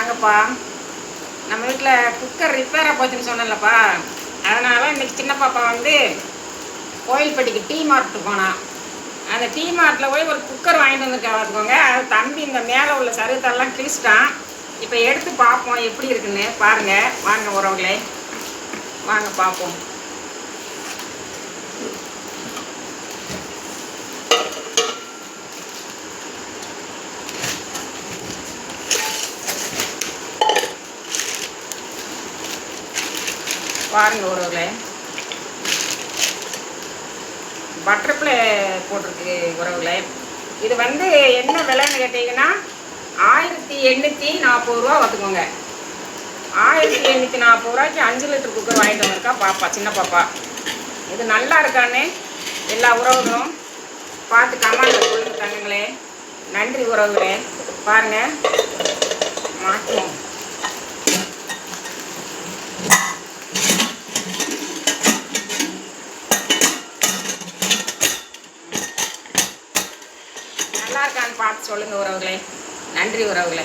வாங்கப்பா. நம்ம வீட்டில் குக்கர் ரிப்பேராக போச்சுன்னு சொன்னேன்லப்பா, அதனால் இன்றைக்கி சின்ன பாப்பா வந்து கோயில்பட்டிக்கு டீ மார்ட்டு போனான். அந்த டீ மார்ட்டில் போய் ஒரு குக்கர் வாங்கிட்டு வந்துருக்கா பார்த்துக்கோங்க. அது தம்பி இந்த மேலே உள்ள சருகத்தெல்லாம் கிழிச்சிட்டான். இப்போ எடுத்து பார்ப்போம் எப்படி இருக்குன்னு. பாருங்கள் வாங்க உறவுகளே, வாங்க பார்ப்போம். பாருங்க உறவுகளே, பட்டர்ஃப்ளை போட்டிருக்கு உறவுகளே. இது வந்து என்ன விலைன்னு கேட்டிங்கன்னா 1840 ரூபா பார்த்துக்கோங்க. 1840 ரூபாய்க்கு 5 லிட்டர் குக்கர் வாங்கிட்டு வந்திருக்கா பாப்பா, சின்ன பாப்பா. இது நல்லா இருக்கான்னு எல்லா உறவுகளும் பார்த்து கமெண்ட்ல சொல்லுங்க தங்கங்களே. நன்றி உறவுகளே. பாருங்கள் மாற்றுவோம். நல்லா இருக்கான்னு பார்த்து சொல்லுங்கள் உறவுகளே. நன்றி உறவுகளே.